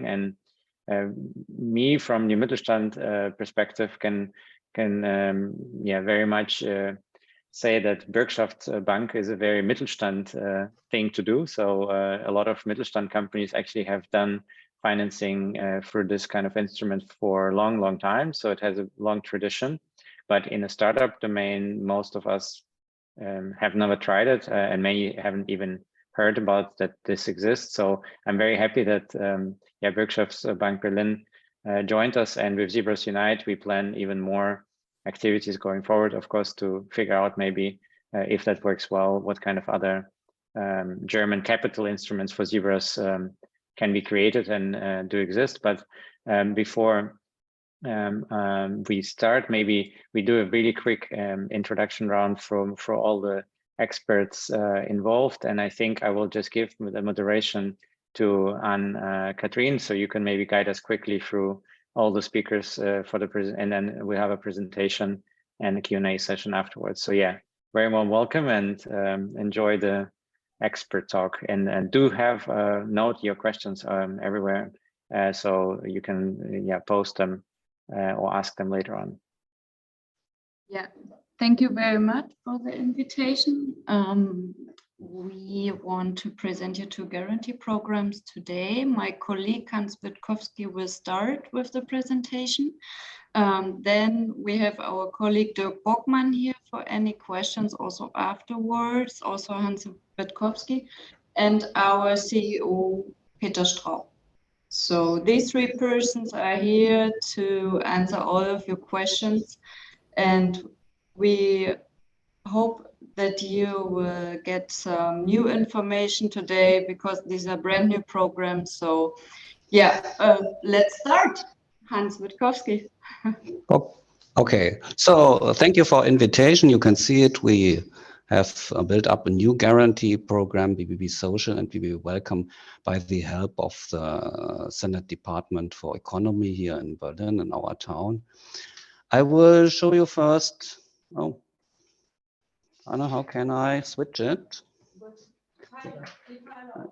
And me from the Mittelstand perspective can very much say that BürgschaftsBank is a very Mittelstand thing to do. So a lot of Mittelstand companies actually have done financing through this kind of instrument for a long time. So it has a long tradition. But in a startup domain, most of us have never tried it, and many haven't even heard about that this exists. So I'm very happy that BürgschaftsBank Berlin joined us, and with Zebras Unite, we plan even more activities going forward, of course, to figure out maybe if that works well, what kind of other German capital instruments for Zebras can be created and do exist. But before we start, maybe we do a really quick introduction round for all the experts involved, and I think I will just give the moderation to Anne-Catherine, so you can maybe guide us quickly through all the speakers for the present, and then we have a presentation and a Q&A session afterwards. So yeah, very warm welcome, and enjoy the expert talk, and do have note your questions everywhere, so you can post them or ask them later on. Yeah, thank you very much for the invitation. We want to present you two guarantee programs today. My colleague Hans Witkowski will start with the presentation. Then we have our colleague Dirk Bockmann here for any questions also afterwards, also Hans Witkowski, and our CEO Peter Straub. So these three persons are here to answer all of your questions, and we hope that you will get some new information today because these are brand new programs. So yeah, let's start. Hans Witkowski. Okay, so thank you for invitation. You can see it. We have built up a new guarantee program, BBBsocial and BBBwelcome, by the help of the Senate Department for Economy here in Berlin, in our town. I will show you first. Oh, Anna, how can I switch it?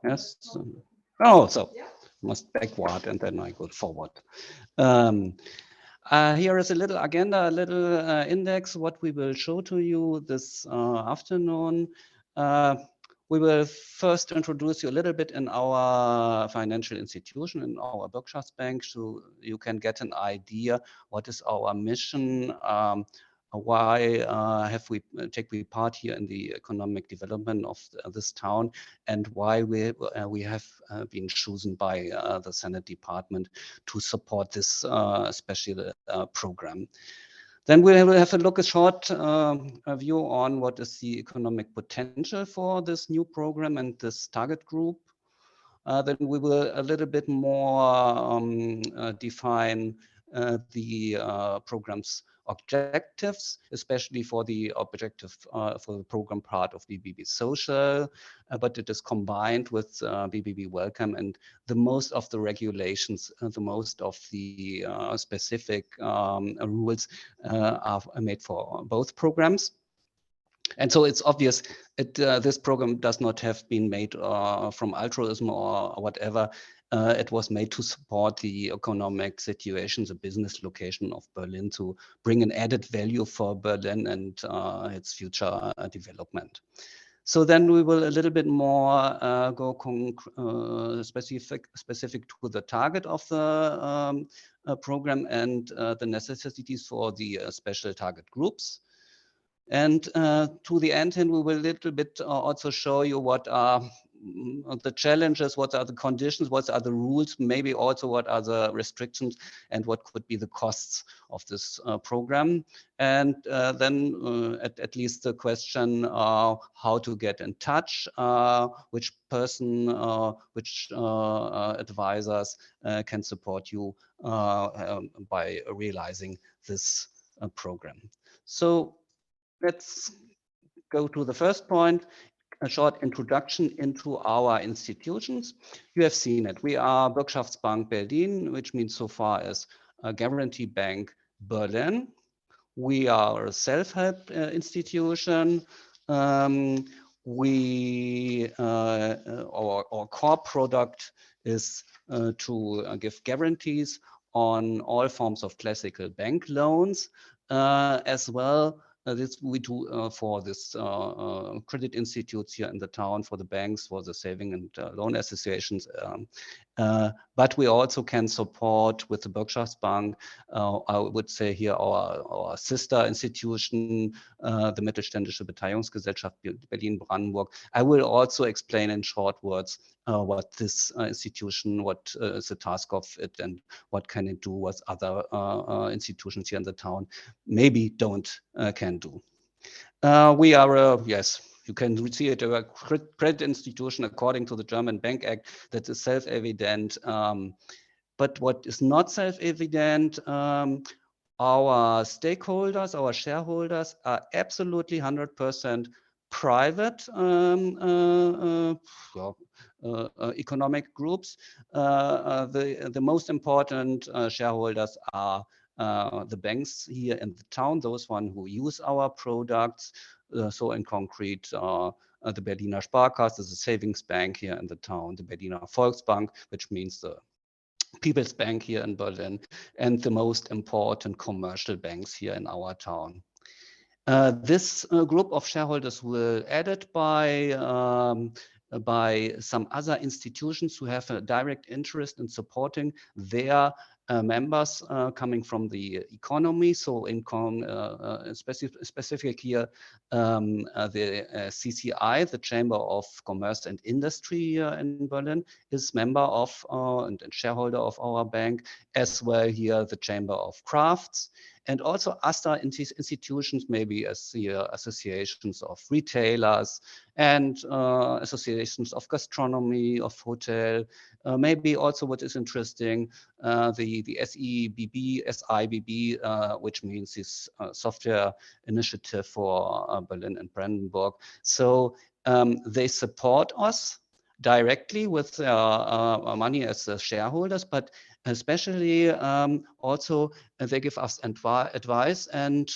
Yes. Oh, so must backward and then I go forward. Here is a little agenda, a little index, what we will show to you this afternoon. We will first introduce you a little bit in our financial institution, in our BürgschaftsBank, so you can get an idea what is our mission, why have we taken part here in the economic development of this town, and why we have been chosen by the Senate Department to support this special program. Then we will have a short view on what is the economic potential for this new program and this target group. Then we will a little bit more define the program's objectives, especially for the objective for the program part of BBBsocial, but it is combined with BBBwelcome, and the most of the regulations, the most of the specific rules are made for both programs. And so it's obvious this program does not have been made from altruism or whatever. It was made to support the economic situation, the business location of Berlin, to bring an added value for Berlin and its future development. So then we will a little bit more go specific to the target of the program and the necessities for the special target groups. And to the end, we will a little bit also show you what are the challenges, what are the conditions, what are the rules, maybe also what are the restrictions, and what could be the costs of this program. And then at least the question how to get in touch, which person, which advisors can support you by realizing this program. So let's go to the first point, a short introduction into our institutions. You have seen it. We are BürgschaftsBank Berlin, which means so far as a Guarantee Bank Berlin. We are a self-help institution. Our core product is to give guarantees on all forms of classical bank loans, as well. This we do for this credit institutes here in the town, for the banks, for the saving and loan associations. But we also can support with the BürgschaftsBank, I would say here our sister institution, the Mittelständische Beteiligungsgesellschaft Berlin-Brandenburg. I will also explain in short words what this institution, what is the task of it, and what can it do, what other institutions here in the town maybe can do. We are, yes, you can see it, a credit institution according to the German Bank Act. That is self-evident. But what is not self-evident, our stakeholders, our shareholders are absolutely 100% private economic groups. The most important shareholders are the banks here in the town, those one who use our products. So in concrete, the Berliner Sparkasse is a savings bank here in the town, the Berliner Volksbank, which means the People's Bank here in Berlin, and the most important commercial banks here in our town. This group of shareholders will added by some other institutions who have a direct interest in supporting their members coming from the economy. So specific here, the CCI, the Chamber of Commerce and Industry here in Berlin, is member of and shareholder of our bank, as well here the Chamber of Crafts. And also other institutions, maybe as the associations of retailers and associations of gastronomy, of hotel. Maybe also what is interesting, the SIBB, which means this software initiative for Berlin and Brandenburg. So they support us directly with money as shareholders, but especially also they give us advice, and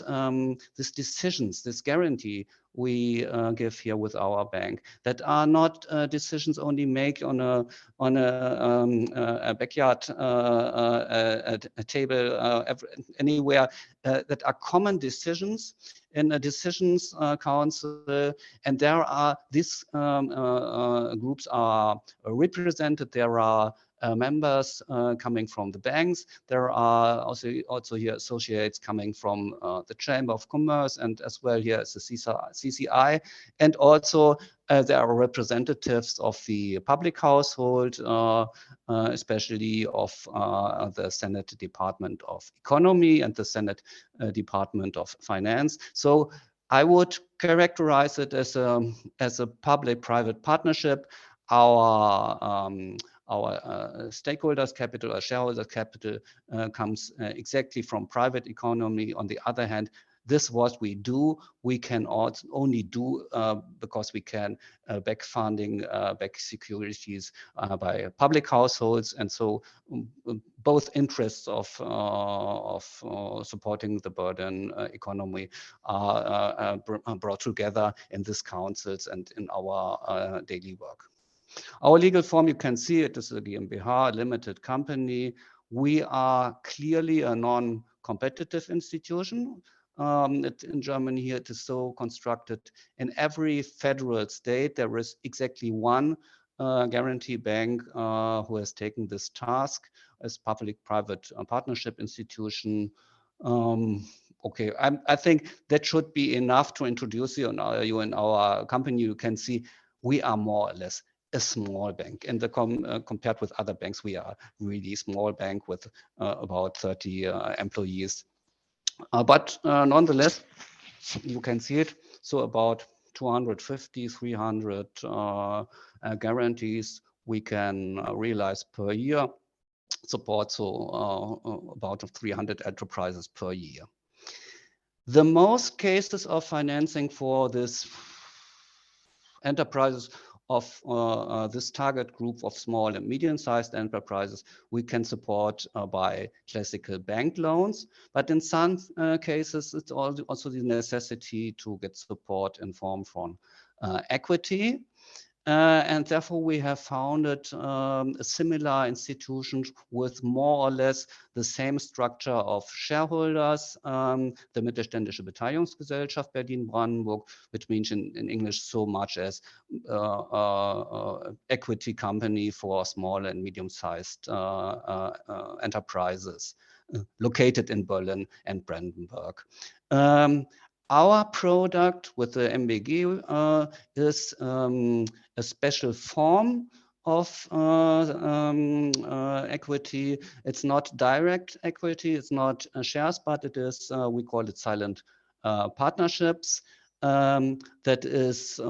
these decisions, this guarantee we give here with our bank, that are not decisions only made on a backyard a table anywhere, that are common decisions in a decisions council, and there are these groups are represented. There are members coming from the banks. There are also here associates coming from the Chamber of Commerce, and as well here is the CCI, and also there are representatives of the public household, especially of the Senate Department of Economy and the Senate Department of Finance. So I would characterize it as a public-private partnership. Our stakeholders' capital, our shareholders' capital comes exactly from private economy. On the other hand, this is what we do. We can only do because we can back funding, back securities by public households, and so both interests of supporting the burden economy are brought together in these councils and in our daily work. Our legal form, you can see it is a GmbH, a limited company. We are clearly a non-competitive institution. In Germany here, it is so constructed. In every federal state, there is exactly one guarantee bank who has taken this task as public-private partnership institution. Okay, I think that should be enough to introduce you in our company. You can see we are more or less a small bank, and compared with other banks, we are really small bank with about 30 employees. But nonetheless, you can see it. So about 250, 300 guarantees we can realize per year. Support so about 300 enterprises per year. The most cases of financing for this enterprises of this target group of small and medium-sized enterprises, we can support by classical bank loans. But in some cases, it's also the necessity to get support in form from equity. And therefore, we have founded similar institutions with more or less the same structure of shareholders, the Mittelständische Beteiligungsgesellschaft Berlin-Brandenburg, which means in English so much as equity company for small and medium-sized enterprises located in Berlin and Brandenburg. Our product with the MBG is a special form of equity. It's not direct equity, it's not shares, but it is, we call it silent partnerships. That is,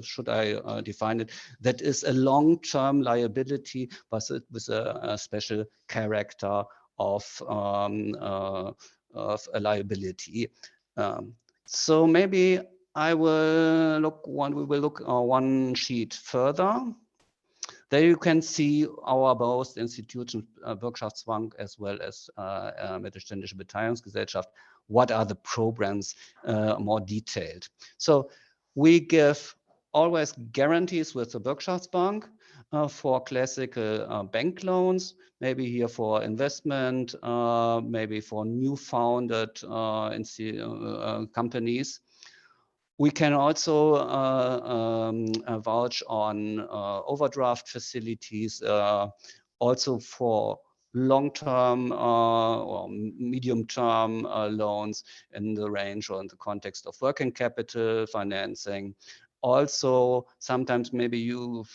should I define it? That is a long-term liability, but with a special character of a liability. So maybe we will look one sheet further. There you can see our both institutions, BürgschaftsBank as well as Mittelständische Beteiligungsgesellschaft. What are the programs more detailed? So we give always guarantees with the BürgschaftsBank for classical bank loans, maybe here for investment, maybe for new founded companies. We can also vouch on overdraft facilities, also for long-term or medium-term loans in the range or in the context of working capital financing. Also, sometimes maybe you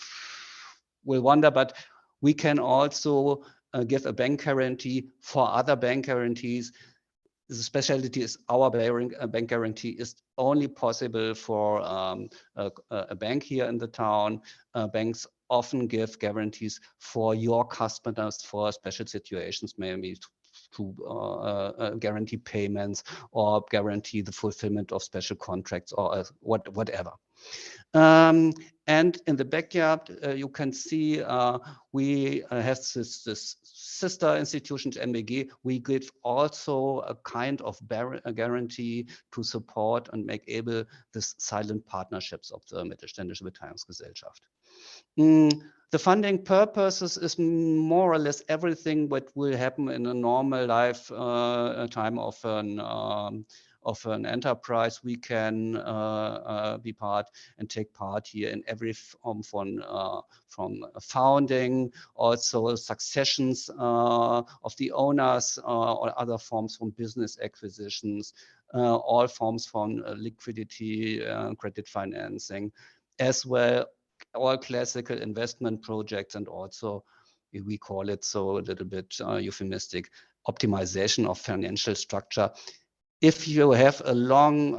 will wonder, but we can also give a bank guarantee for other bank guarantees. The specialty is our bank guarantee is only possible for a bank here in the town. Banks often give guarantees for your customers for special situations, maybe to guarantee payments or guarantee the fulfillment of special contracts or whatever. And in the backyard, you can see we have this sister institution, MBG. We give also a kind of a guarantee to support and make able this silent partnerships of the Mittelständische Beteiligungsgesellschaft. The funding purposes is more or less everything what will happen in a normal life time of an enterprise. We can be part and take part here in every form from founding, also successions of the owners or other forms from business acquisitions, all forms from liquidity, credit financing, as well all classical investment projects, and also we call it so a little bit euphemistic optimization of financial structure. If you have a long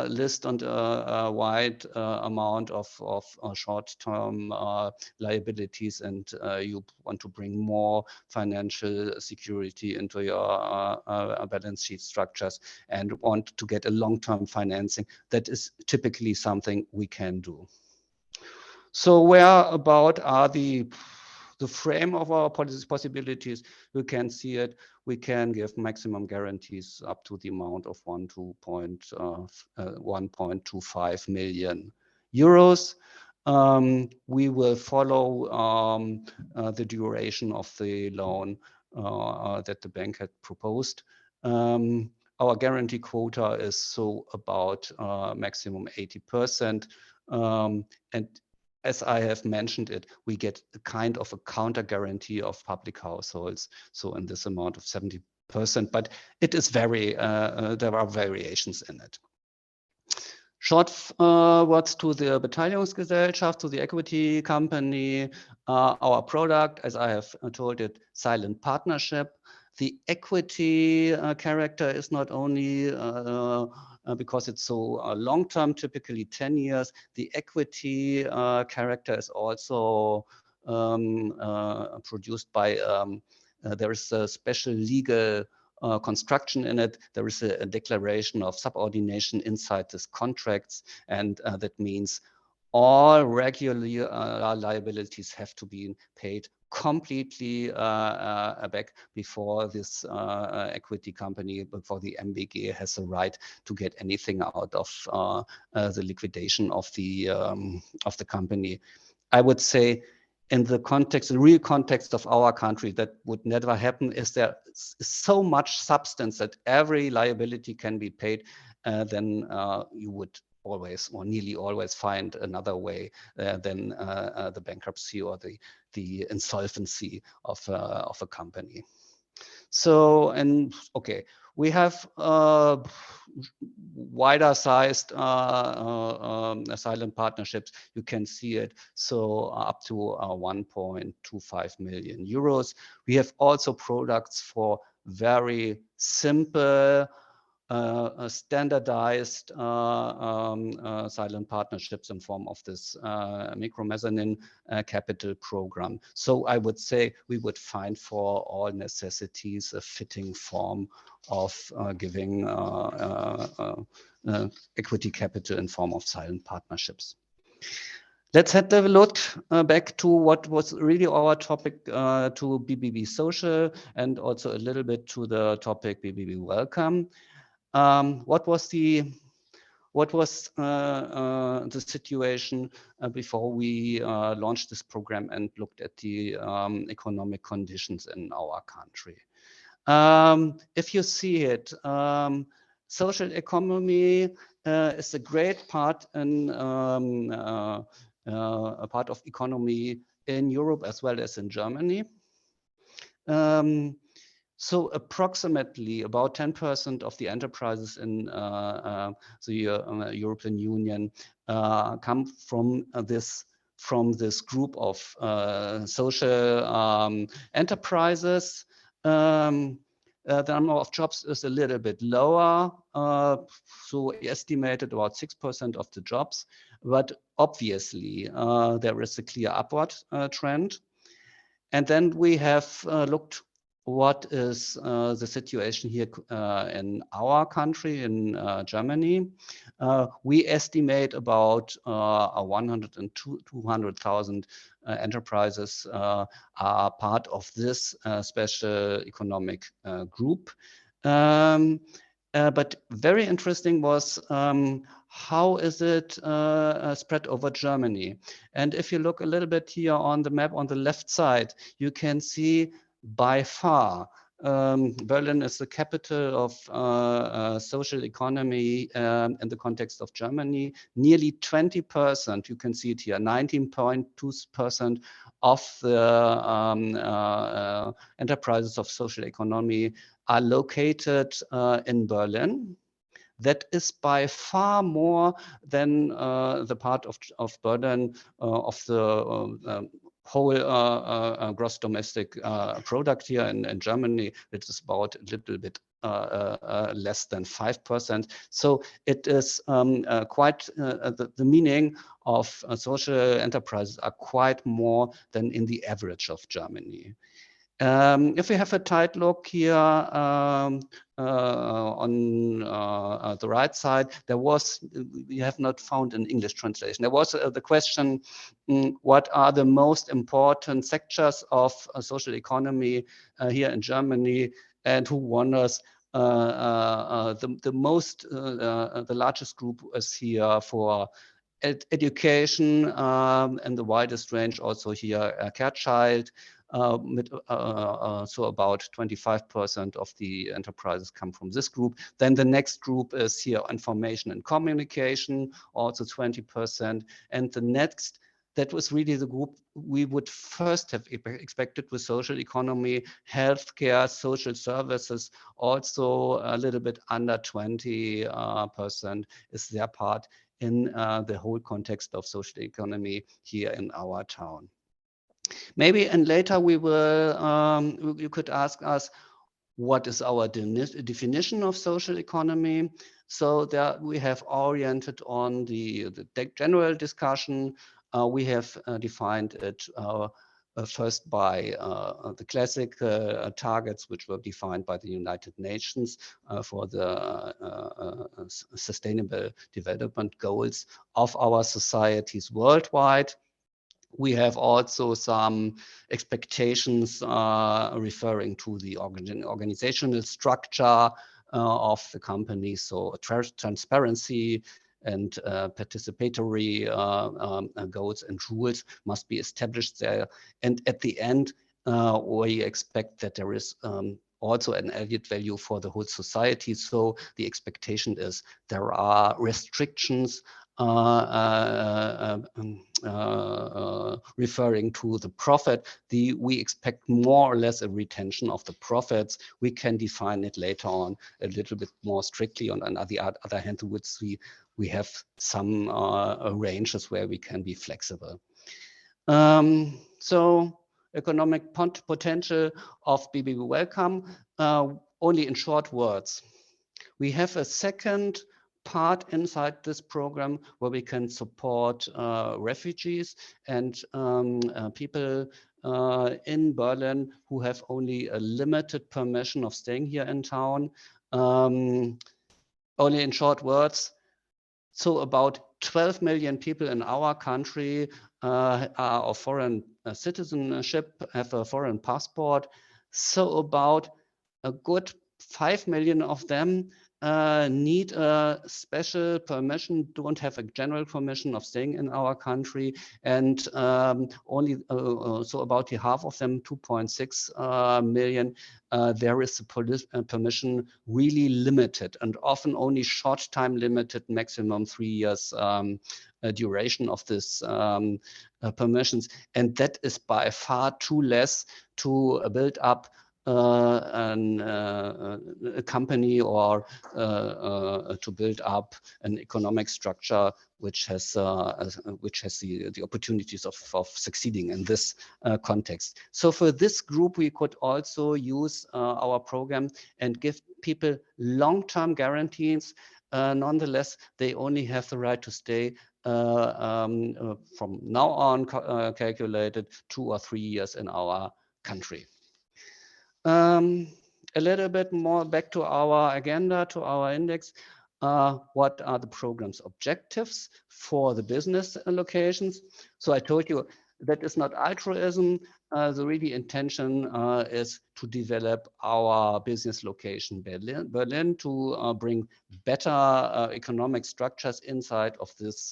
list and a wide amount of short-term liabilities and you want to bring more financial security into your balance sheet structures and want to get a long-term financing, that is typically something we can do. So where about are the frame of our possibilities? You can see it. We can give maximum guarantees up to the amount of 1.25 million euros. We will follow the duration of the loan that the bank had proposed. Our guarantee quota is so about maximum 80%. And as I have mentioned it, we get a kind of a counter guarantee of public households. So in this amount of 70%, but it is there are variations in it. Short words to the Beteiligungsgesellschaft, to the equity company. Our product, as I have told it, silent partnership. The equity character is not only because it's so long-term, typically 10 years. The equity character is also produced by, there is a special legal construction in it. There is a declaration of subordination inside these contracts, and that means all regular liabilities have to be paid completely back before this equity company, before the MBG has a right to get anything out of the liquidation of the company. I would say, in the context, the real context of our country, that would never happen. Is there so much substance that every liability can be paid, then you would always or nearly always find another way than the bankruptcy or the insolvency of a company. So, and okay, we have wider sized silent partnerships. You can see it. So up to 1.25 million euros. We have also products for very simple, standardized silent partnerships in form of this micro mezzanine capital program. So I would say we would find for all necessities a fitting form of giving equity capital in form of silent partnerships. Let's have a look back to what was really our topic, to BBBsocial, and also a little bit to the topic BBBwelcome. What was the situation before we launched this program and looked at the economic conditions in our country? If you see it, social economy is a great part in a part of economy in Europe as well as in Germany. So approximately about 10% of the enterprises in the European Union come from this group of social enterprises. The number of jobs is a little bit lower, so estimated about 6% of the jobs, but obviously there is a clear upward trend. And then we have looked what is the situation here in our country, in Germany. We estimate about 100,000 and 200,000 enterprises are part of this special economic group. But very interesting was how is it spread over Germany? And if you look a little bit here on the map on the left side, you can see by far Berlin is the capital of social economy in the context of Germany. Nearly 20%, you can see it here, 19.2% of the enterprises of social economy are located in Berlin. That is by far more than the part of Berlin of the whole gross domestic product here in Germany. It is about a little bit less than 5%. So it is quite the meaning of social enterprises are quite more than in the average of Germany. If we have a tight look here on the right side, we have not found an English translation. There was the question, what are the most important sectors of social economy here in Germany, and who wonders? The largest group is here for education, and the widest range also here, care child. So about 25% of the enterprises come from this group. Then the next group is here information and communication, also 20%. And the next, that was really the group we would first have expected with social economy, healthcare, social services, also a little bit under 20% is their part in the whole context of social economy here in our town. Maybe and later we will, you could ask us, what is our definition of social economy? So there we have oriented on the general discussion. We have defined it first by the classic targets, which were defined by the United Nations for the Sustainable Development Goals of our societies worldwide. We have also some expectations referring to the organizational structure of the company. So transparency and participatory goals and rules must be established there. And at the end, we expect that there is also an added value for the whole society. So the expectation is there are restrictions referring to the profit. We expect more or less a retention of the profits. We can define it later on a little bit more strictly. On the other hand, we have some ranges where we can be flexible. So economic potential of BBBwelcome, only in short words. We have a second part inside this program where we can support refugees and people in Berlin who have only a limited permission of staying here in town. Only in short words, so about 12 million people in our country are of foreign citizenship, have a foreign passport. So about a good 5 million of them need a special permission, don't have a general permission of staying in our country, and only so about half of them, 2.6 million, there is a police permission really limited and often only short time limited, maximum 3 years duration of this permissions, and that is by far too less to build up a company or to build up an economic structure which has the opportunities of succeeding in this context. So for this group, we could also use our program and give people long-term guarantees. Nonetheless, they only have the right to stay from now on calculated 2 or 3 years in our country. A little bit more back to our agenda, to our index. What are the program's objectives for the business locations? So I told you that is not altruism. The really intention is to develop our business location Berlin to bring better economic structures inside of this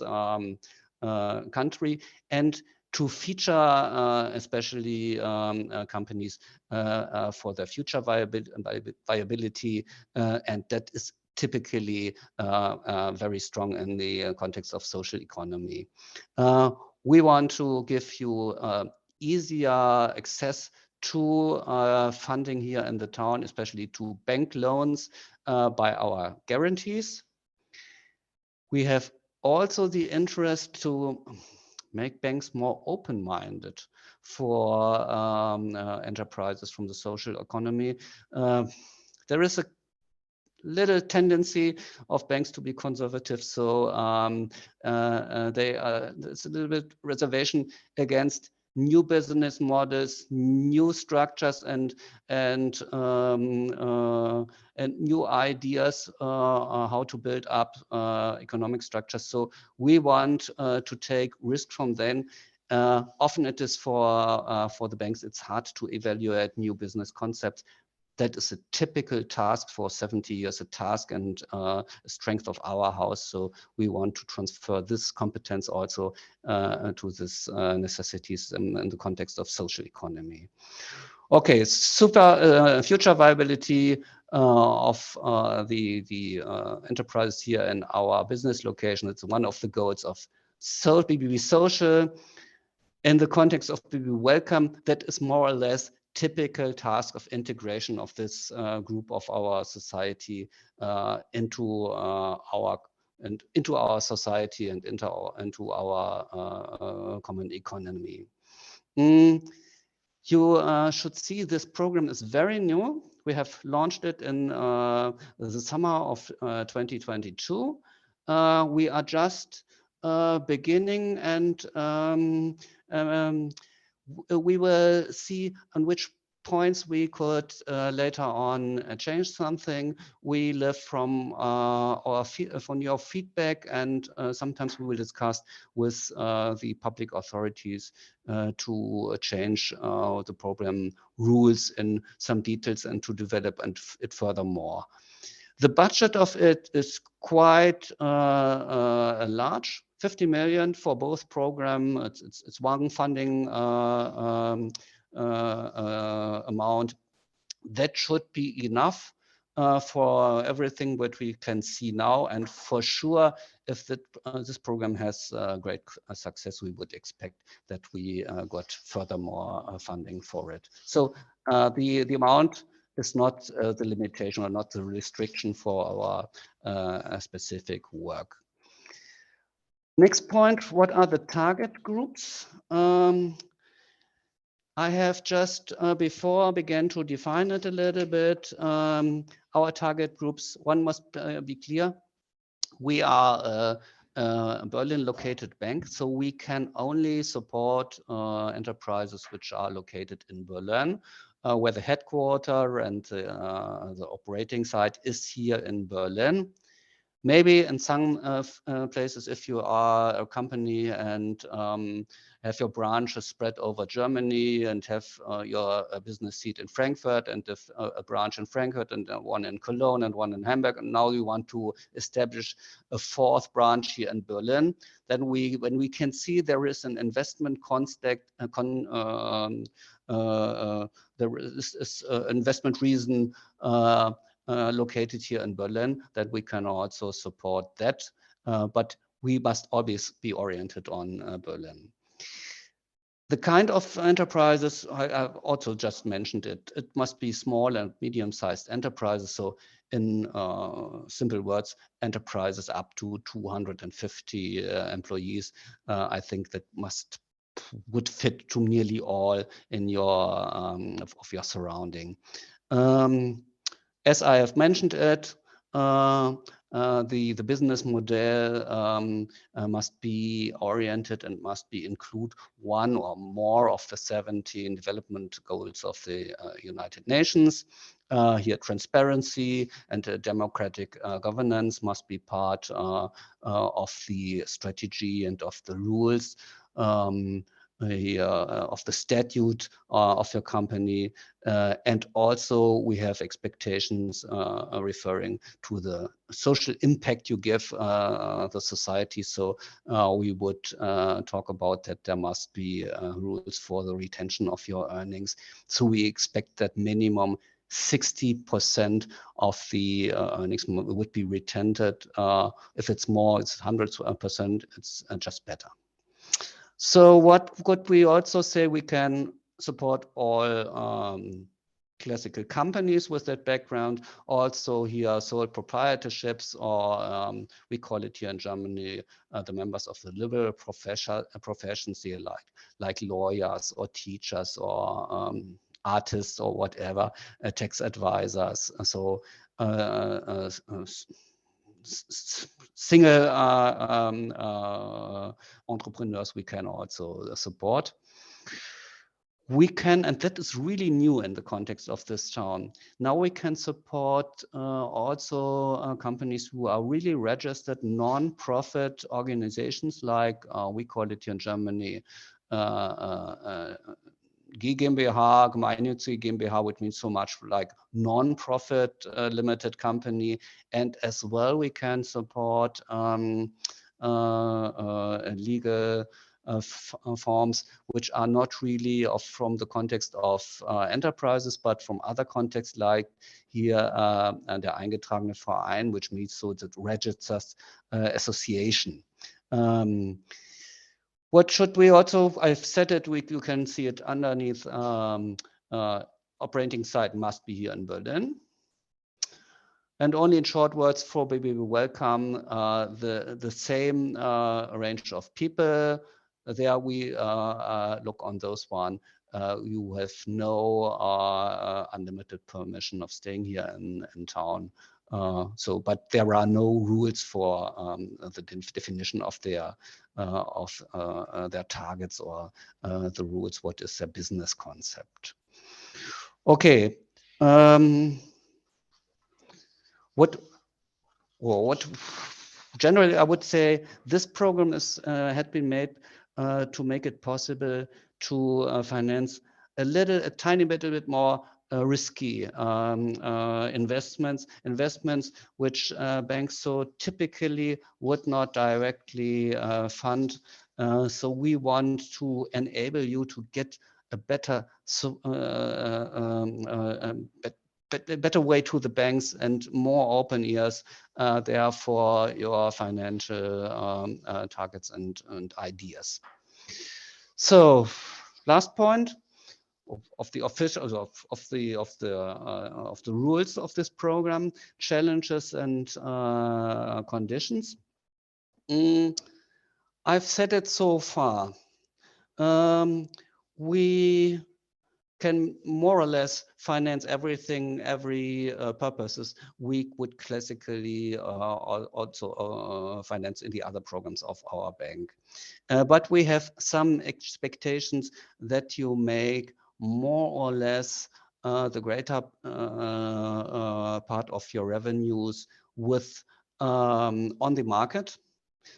country and to feature especially companies for their future viability, and that is typically very strong in the context of social economy. We want to give you easier access to funding here in the town, especially to bank loans by our guarantees. We have also the interest to make banks more open-minded for enterprises from the social economy. There is a little tendency of banks to be conservative, so there's a little bit reservation against new business models, new structures, and new ideas how to build up economic structures. So we want to take risk from them. Often it is for the banks, it's hard to evaluate new business concepts. That is a typical task for 70 years, a task and a strength of our house. So we want to transfer this competence also to this necessities in the context of social economy. Okay, super future viability of the enterprise here in our business location. It's one of the goals of BBBsocial. In the context of BBBwelcome, that is more or less typical task of integration of this group of our society into our society and into our common economy. You should see this program is very new. We have launched it in the summer of 2022. We are just beginning, and we will see on which points we could later on change something. We live from from your feedback, and sometimes we will discuss with the public authorities to change the program rules in some details and to develop it furthermore. The budget of it is quite large, 50 million for both program. It's one funding amount. That should be enough for everything that we can see now. And for sure, if this program has great success, we would expect that we got furthermore funding for it. So the amount is not the limitation or not the restriction for our specific work. Next point, what are the target groups? I have just before began to define it a little bit. Our target groups, one must be clear. We are a Berlin located bank, so we can only support enterprises which are located in Berlin, where the headquarter and the operating site is here in Berlin. Maybe in some places, if you are a company and have your branches spread over Germany and have your business seat in Frankfurt and if, a branch in Frankfurt and one in Cologne and one in Hamburg, and now you want to establish a fourth branch here in Berlin, then when we can see there is an investment there is investment reason located here in Berlin, that we can also support that. But we must always be oriented on Berlin. The kind of enterprises, I've also just mentioned it. It must be small and medium-sized enterprises. So in simple words, enterprises up to 250 employees. I think that would fit to nearly all in your of your surrounding. As I have mentioned it, the business model must be oriented and must include one or more of the 17 development goals of the United Nations. Here, transparency and democratic governance must be part of the strategy and of the rules. Of the statute of your company, and also we have expectations referring to the social impact you give the society. So we would talk about that there must be rules for the retention of your earnings. So we expect that minimum 60% of the earnings would be retained. If it's more, it's 100%, it's just better. So what could we also say? We can support all classical companies with that background. Also here, sole proprietorships, or we call it here in Germany, the members of the liberal professions here, like lawyers or teachers or artists or whatever, tax advisors. So single entrepreneurs we can also support. We can, and that is really new in the context of this town, now we can support also companies who are really registered non-profit organizations, like we call it here in Germany GmbH, gemeinnützige GmbH, which means so much like non-profit limited company. And as well, we can support legal forms which are not really from the context of enterprises, but from other contexts, like here der eingetragene Verein, which means so the registered association. What should we also, I've said it, you can see it underneath, operating site must be here in Berlin. And only in short words for BBBwelcome, the same range of people. There we look on those one. You have no unlimited permission of staying here in town. But there are no rules for the definition of their targets or the rules. What is their business concept? Okay. What generally I would say this program is had been made to make it possible to finance a tiny bit more risky investments which banks so typically would not directly fund. So we want to enable you to get a better better way to the banks and more open ears there for your financial targets and ideas. So last point of the official of the rules of this program, challenges and conditions. I've said it so far. We can more or less finance everything, every purposes we would classically also finance in the other programs of our bank. But we have some expectations that you make more or less the greater part of your revenues with on the market.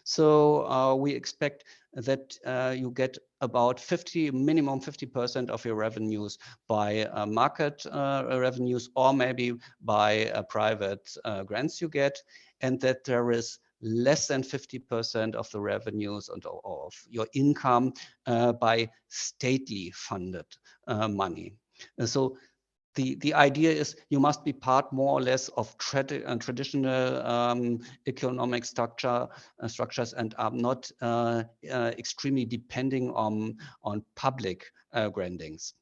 So we expect that you get about minimum 50% of your revenues by market revenues, or maybe by private grants you get, and that there is less than 50% of the revenues and of your income by stately funded money. And so the idea is you must be part more or less of traditional economic structures and are not extremely depending on public grantings.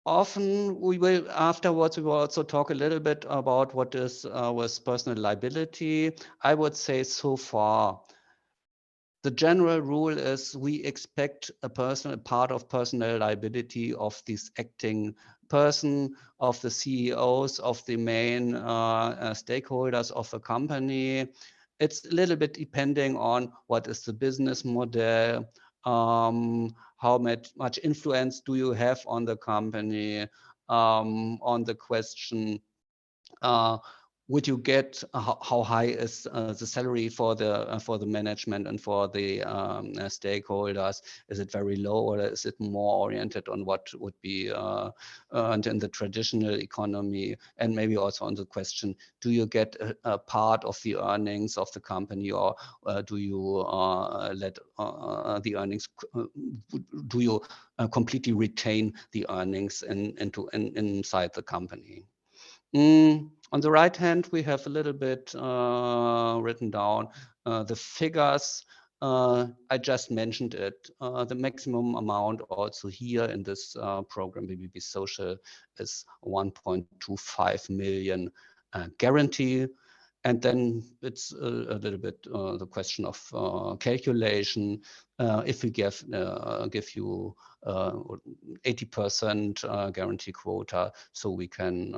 Often we will afterwards we will also talk a little bit about what is with personal liability. I would say so far the general rule is we expect a part of personal liability of this acting person, of the CEOs, of the main stakeholders of a company. It's a little bit depending on what is the business model, how much influence do you have on the company, on the question, would you get how high is the salary for the management and for the stakeholders? Is it very low, or is it more oriented on what would be earned in the traditional economy? And maybe also on the question, do you get a part of the earnings of the company, or do you let the earnings? Do you completely retain the earnings inside the company? On the right hand, we have a little bit written down the figures. I just mentioned it. The maximum amount also here in this program, BBBsocial, is 1.25 million guarantee. And then it's a little bit the question of calculation. If we give you 80% guarantee quota, so we can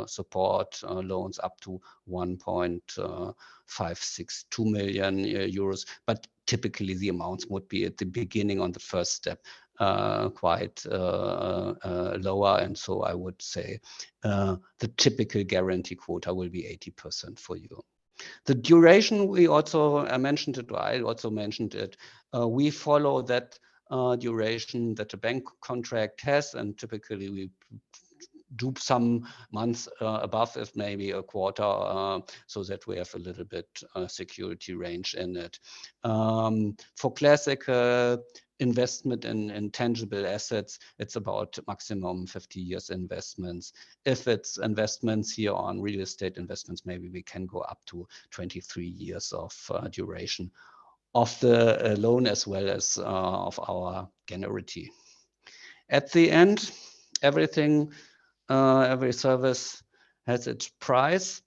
support loans up to 1.562 million euros. But typically the amounts would be at the beginning on the first step quite lower. And so I would say the typical guarantee quota will be 80% for you. The duration, we also mentioned it, or I also mentioned it. We follow that duration that a bank contract has, and typically we do some months above it, maybe a quarter, so that we have a little bit security range in it. For classical investment in tangible assets, it's about maximum 50 years investments. If it's investments here on real estate investments, maybe we can go up to 23 years of duration of the loan as well as of our guarantee. At the end, everything, every service has its price.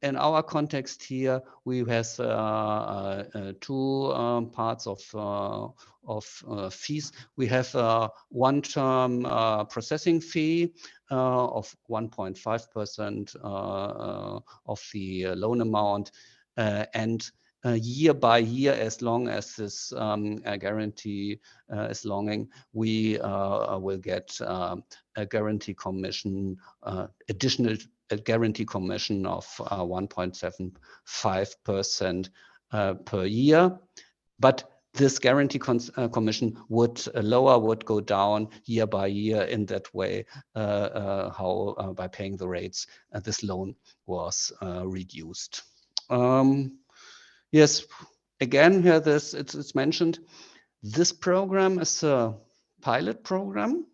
In our context here, we have two parts of fees. We have a one-term processing fee of 1.5% of the loan amount, and year by year, as long as this guarantee is longing, we will get a guarantee commission, additional guarantee commission of 1.75% per year. But this guarantee commission would go down year by year in that way, how by paying the rates this loan was reduced. Yes, again here it's mentioned. This program is a pilot program.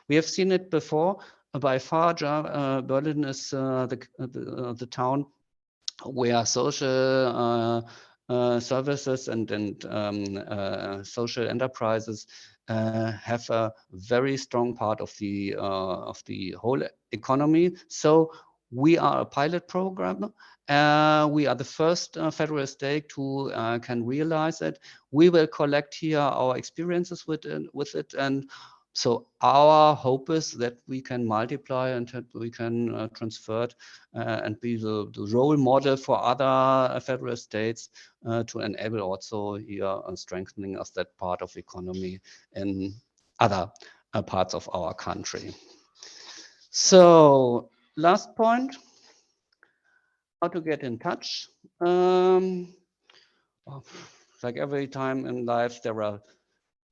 We have seen it before. By far, Berlin is the town where social services and social enterprises have a very strong part of the whole economy. So we are a pilot program. We are the first federal state who can realize it. We will collect here our experiences with it, and so our hope is that we can multiply and that we can transfer it and be the role model for other federal states to enable also here strengthening of that part of economy in other parts of our country. So last point, how to get in touch. Like every time in life, there are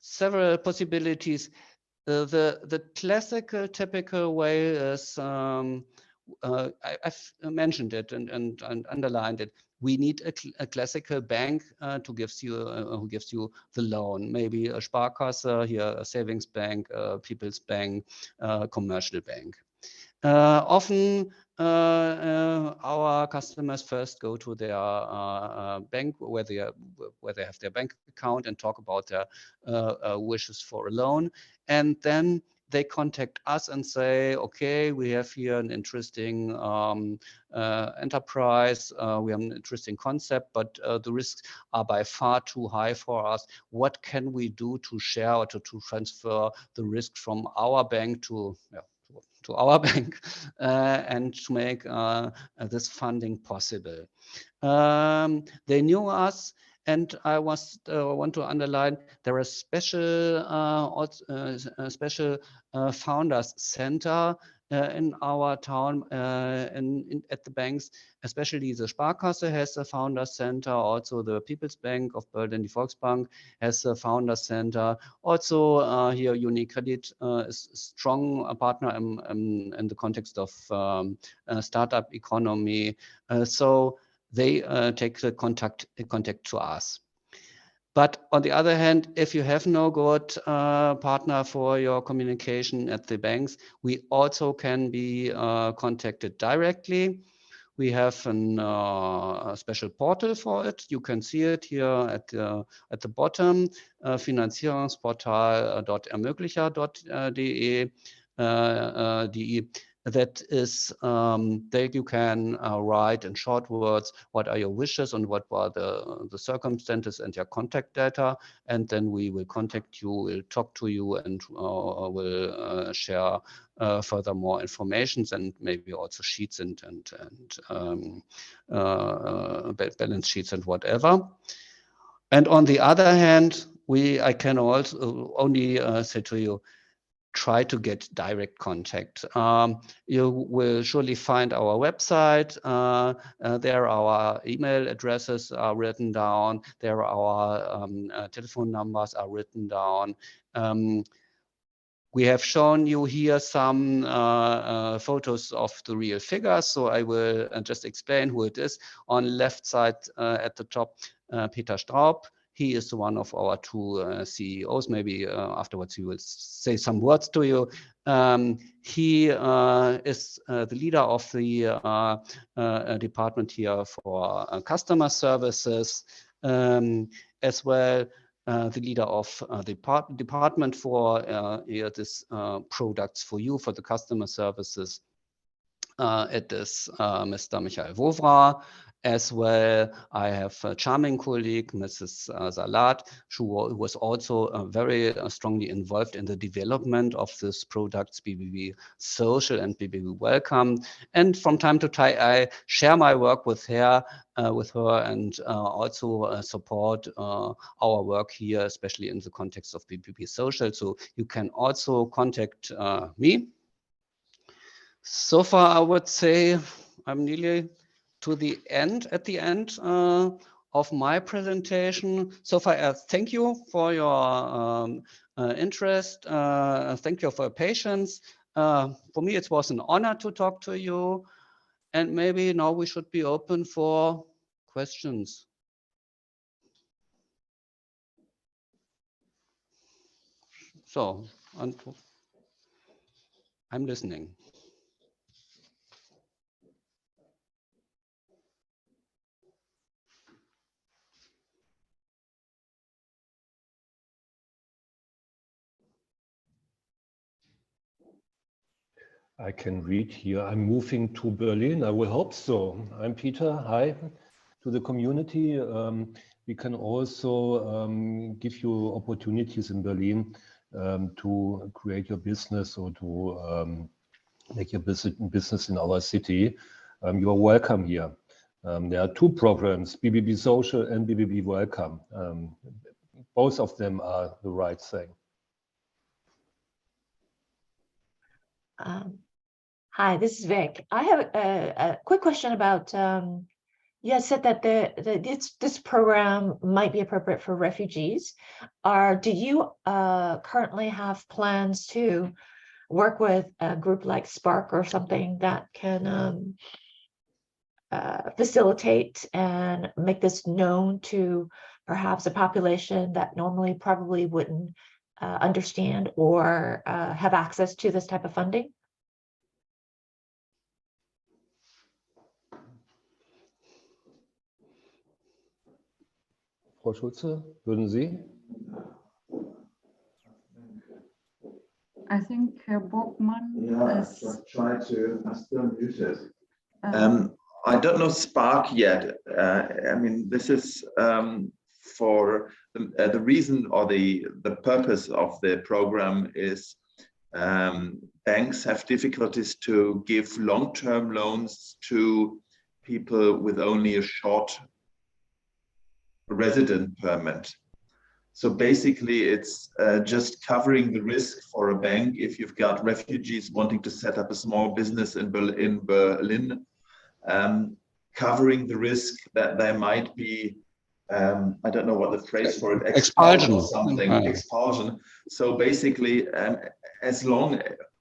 several possibilities. The classical, typical way is, I've mentioned it and underlined it. We need a classical bank to gives you who gives you the loan. Maybe a Sparkasse, here a savings bank, People's Bank, commercial bank. Often our customers first go to their bank where they have their bank account and talk about their wishes for a loan, and then they contact us and say, okay, we have here an interesting enterprise, we have an interesting concept, but the risks are by far too high for us. What can we do to share or to transfer the risk from our bank to our bank and to make this funding possible? They knew us, and I want to underline there are special founders center in our town at the banks, especially the Sparkasse has a founder center. Also the People's Bank of Berlin, the Volksbank, has a founder center. Also here UniCredit is a strong partner in the context of startup economy. So they take the contact to us. But on the other hand, if you have no good partner for your communication at the banks, we also can be contacted directly. We have a special portal for it. You can see it here at the bottom, finanzierungsportal.ermöglicher.de. That is, there you can write in short words what are your wishes and what were the circumstances and your contact data, and then we will contact you, will talk to you, and will share furthermore informations and maybe also sheets and balance sheets and whatever. And on the other hand, I can also only say to you, try to get direct contact. You will surely find our website. There our email addresses are written down. There our telephone numbers are written down. We have shown you here some photos of the real figures, so I will just explain who it is. On left side at the top, Peter Straub. He is one of our two CEOs. Maybe afterwards he will say some words to you. He is the leader of the department here for customer services, as well the leader of the department for this products for you, for the customer services. It is Mr. Michael Wovra. As well, I have a charming colleague, Mrs. Salat, who was also very strongly involved in the development of these products, BBBsocial and BBBwelcome. And from time to time, I share my work with her, and also support our work here, especially in the context of BBBsocial. So you can also contact me. So far, I would say I'm nearly to the end, of my presentation. So far, thank you for your interest. Thank you for your patience. For me, it was an honor to talk to you. And maybe now we should be open for questions. So, I'm listening. I can read here. I'm moving to Berlin. I will hope so. I'm Peter. Hi to the community. We can also give you opportunities in Berlin to create your business or to make your business in our city. You are welcome here. There are two programs, BBBsocial and BBBwelcome. Both of them are the right thing. Hi, this is Vic. I have a quick question about, you had said that this program might be appropriate for refugees. Do you currently have plans to work with a group like Spark or something that can facilitate and make this known to perhaps a population that normally probably wouldn't understand or have access to this type of funding? Frau Schulze, würden Sie? I think Borgmann is... Just try to, I'm still muted. I don't know Spark yet. I mean, this is for the reason or the purpose of the program is banks have difficulties to give long-term loans to people with only a short resident permit. So basically it's just covering the risk for a bank if you've got refugees wanting to set up a small business in Berlin, covering the risk that there might be, I don't know what the phrase for it, expulsion or something, expulsion. So basically,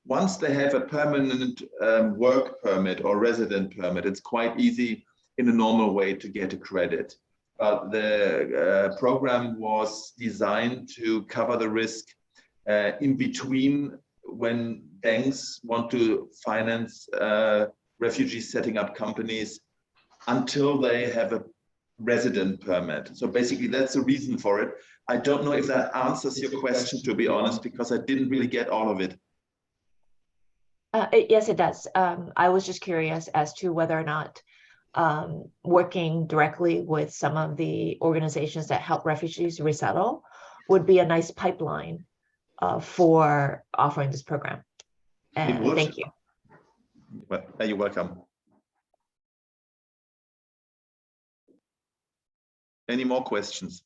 once they have a permanent work permit or resident permit, it's quite easy in a normal way to get a credit. But the program was designed to cover the risk in between when banks want to finance refugees setting up companies until they have a resident permit. So basically that's the reason for it. I don't know if that answers your question, to be honest, because I didn't really get all of it. Yes, it does. I was just curious as to whether or not working directly with some of the organizations that help refugees resettle would be a nice pipeline for offering this program. Thank you. Well, you're welcome. Any more questions?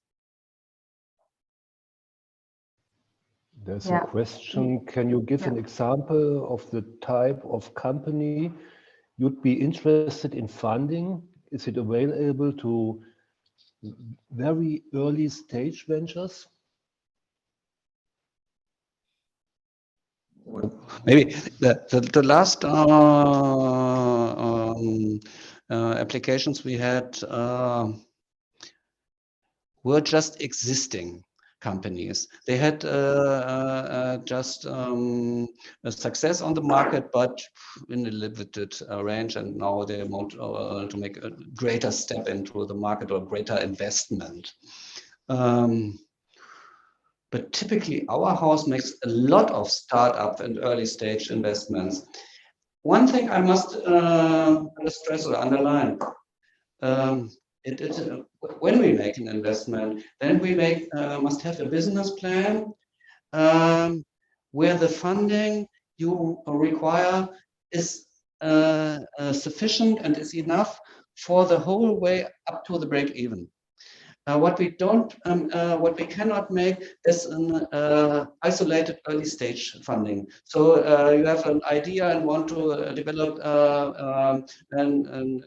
There's a question. Can you give an example of the type of company you'd be interested in funding? Is it available to very early stage ventures? Maybe the last applications we had were just existing companies. They had just a success on the market, but in a limited range, and now they want to make a greater step into the market or greater investment. But typically our house makes a lot of startup and early stage investments. One thing I must stress or underline, when we make an investment, then we must have a business plan where the funding you require is sufficient and is enough for the whole way up to the break even. What we cannot make is an isolated early stage funding. So you have an idea and want to develop an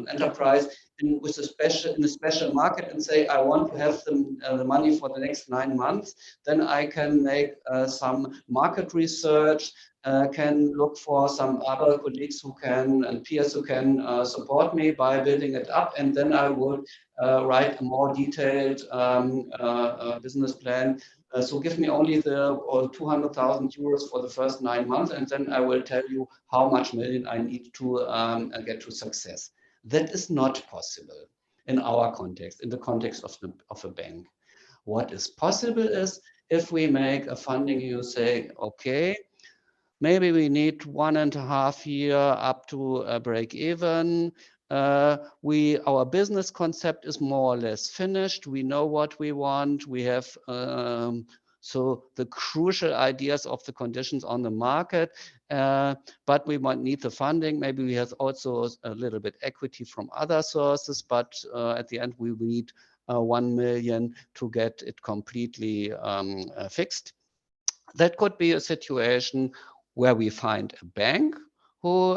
enterprise in a special market and say, I want to have the money for the next 9 months. Then I can make some market research, can look for some other colleagues who can and peers who can support me by building it up, and then I would write a more detailed business plan. So give me only the 200,000 euros for the first 9 months, and then I will tell you how much million I need to get to success. That is not possible in our context, in the context of a bank. What is possible is if we make a funding, you say, okay, maybe we need 1.5 years up to a break even. Our business concept is more or less finished. We know what we want. We have so the crucial ideas of the conditions on the market, but we might need the funding. Maybe we have also a little bit equity from other sources, but at the end we need 1 million to get it completely fixed. That could be a situation where we find a bank who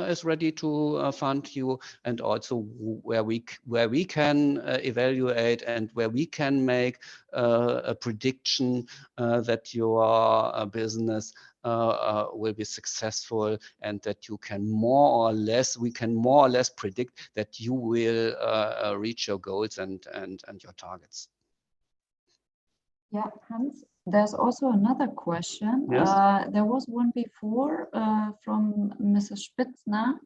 is ready to fund you, and also where we can evaluate and where we can make a prediction that your business will be successful, and that we can more or less predict that you will reach your goals and your targets. Yeah, Hans, there's also another question. Yes. There was one before from Mrs. Spitzner.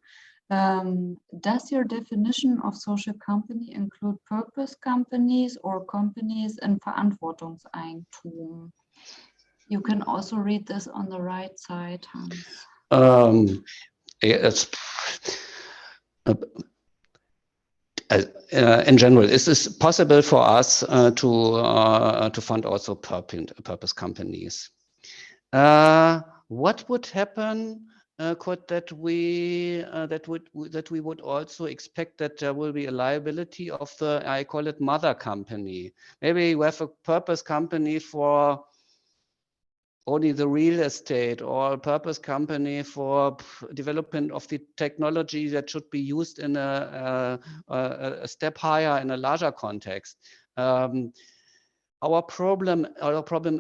Does your definition of social company include purpose companies or companies in Verantwortungseigentum? You can also read this on the right side, Hans. In general, is this possible for us to fund also purpose companies? What would happen that we would also expect that there will be a liability of the, I call it, mother company. Maybe you have a purpose company for only the real estate, or a purpose company for development of the technology that should be used in a step higher in a larger context. Our problem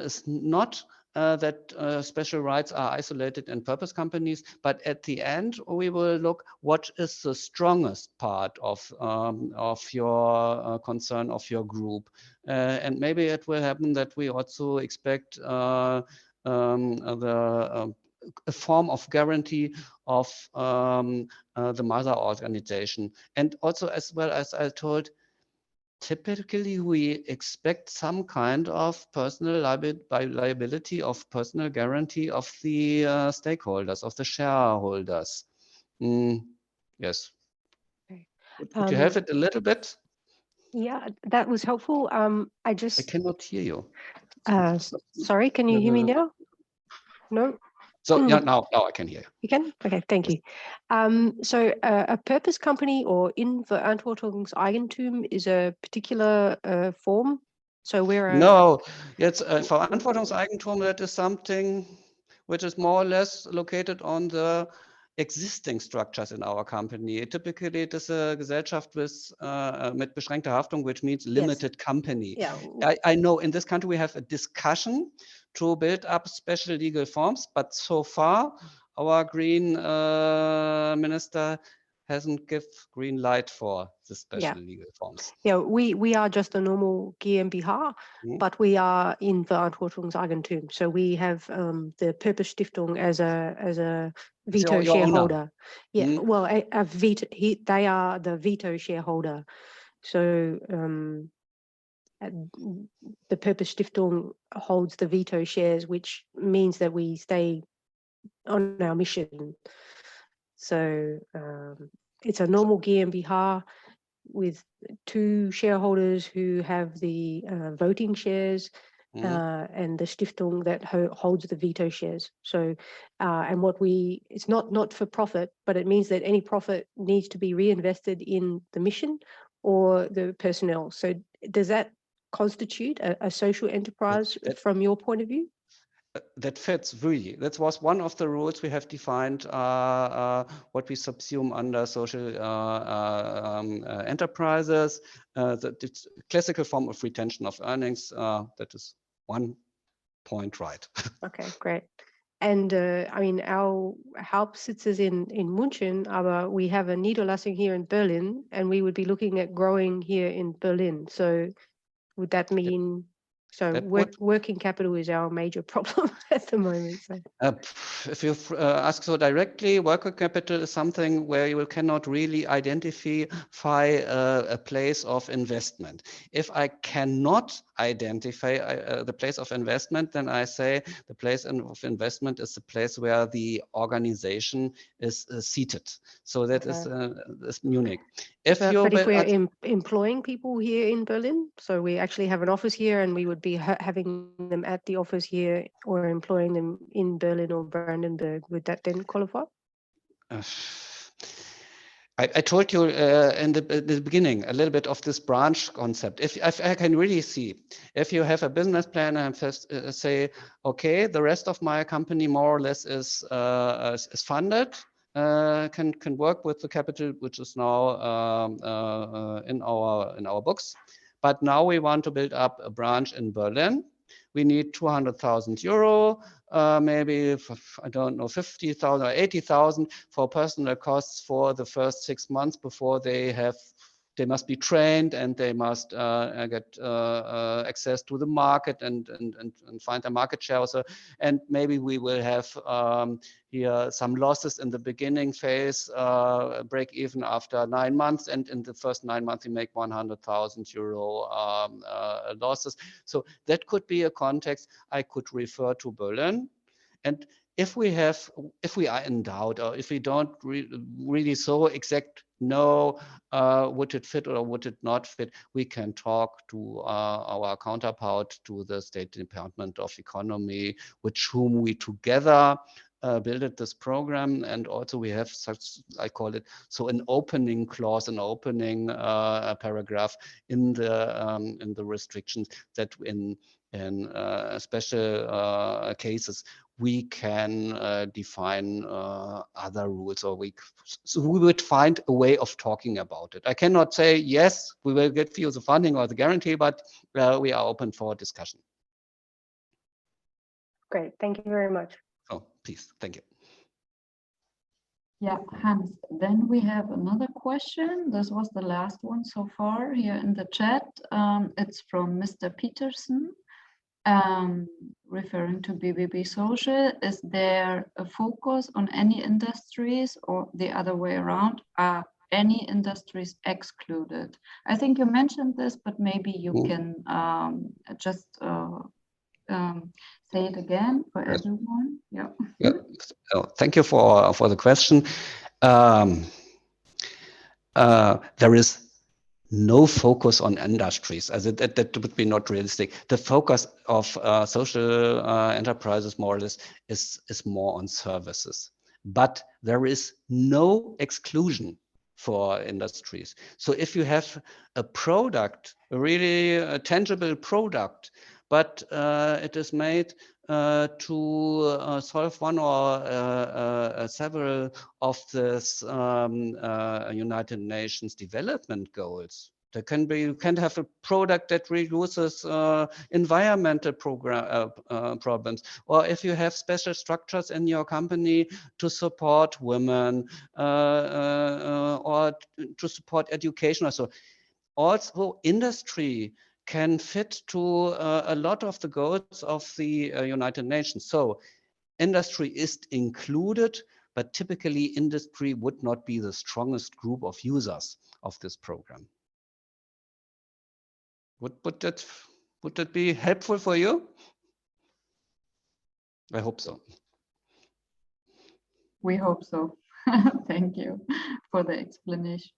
is not that special rights are isolated in purpose companies, but at the end we will look what is the strongest part of your concern, of your group, and maybe it will happen that we also expect a form of guarantee of the mother organization. And also, as well as I told, typically we expect some kind of personal liability, of personal guarantee of the stakeholders, of the shareholders. Yes. Okay. Could you have it a little bit? Yeah, that was helpful. I cannot hear you. Sorry, can you hear me now? No? So yeah, now I can hear you. You can? Okay, thank you. So a purpose company or in Verantwortungseigentum is a particular form. So we're no, it's Verantwortungseigentum. That is something which is more or less located on the existing structures in our company. Typically, it is a Gesellschaft mit beschränkter Haftung, which means limited company. Yeah. I know in this country we have a discussion to build up special legal forms, but so far our green minister hasn't given green light for the special legal forms. Yeah, we are just a normal GmbH, but we are in Verantwortungseigentum. So we have the Purpose Stiftung as a veto shareholder. Yeah, well, a veto. They are the veto shareholder. So the Purpose Stiftung holds the veto shares, which means that we stay on our mission. So it's a normal GmbH with 2 shareholders who have the voting shares and the Stiftung that holds the veto shares. So, and it's not for profit, but it means that any profit needs to be reinvested in the mission or the personnel. So does that constitute a social enterprise from your point of view? That fits really. That was one of the rules we have defined what we subsume under social enterprises. The classical form of retention of earnings. That is one point, right? Okay, great. And I mean, our Hauptsitz is in München, but we have a Niederlassung here in Berlin, and we would be looking at growing here in Berlin. So would that mean, working capital is our major problem at the moment. So. If you ask so directly, working capital is something where you cannot really identify a place of investment. If I cannot identify the place of investment, then I say the place of investment is the place where the organization is seated. So that is Munich. But if we're employing people here in Berlin, so we actually have an office here and we would be having them at the office here or employing them in Berlin or Brandenburg, would that then qualify? I told you in the beginning a little bit of this branch concept. If I can really see, if you have a business plan and first say, okay, the rest of my company more or less is funded, can work with the capital which is now in our books, but now we want to build up a branch in Berlin. We need 200,000 euro, maybe, I don't know, 50,000 or 80,000 for personal costs for the first 6 months before they must be trained and they must get access to the market and find a market share also. And maybe we will have here some losses in the beginning phase, break even after 9 months. And in the first 9 months, we make 100,000 euro losses. So that could be a context I could refer to Berlin. And if we are in doubt or if we don't really so exact know would it fit or would it not fit, we can talk to our counterpart to the State Department of Economy, with whom we together built this program. And also we have such, I call it, so an opening clause, an opening paragraph in the restrictions that in special cases we can define other rules, or so we would find a way of talking about it. I cannot say, yes, we will give you the funding or the guarantee, but we are open for discussion. Great, thank you very much. Oh, please, thank you. Yeah, Hans, then we have another question. This was the last one so far here in the chat. It's from Mr. Peterson. Referring to BBBsocial, is there a focus on any industries or the other way around? Are any industries excluded? I think you mentioned this, but maybe you can just say it again for everyone. Yeah. Oh, thank you for the question. There is no focus on industries, as that would be not realistic. The focus of social enterprises, more or less, is more on services. But there is no exclusion for industries. So if you have a product, a really tangible product, but it is made to solve one or several of this United Nations development goals. There can be, you can have a product that reduces environmental problems, or if you have special structures in your company to support women or to support education. Also industry can fit to a lot of the goals of the United Nations. So industry is included, but typically industry would not be the strongest group of users of this program. Would that be helpful for you? I hope so. We hope so. Thank you for the explanation.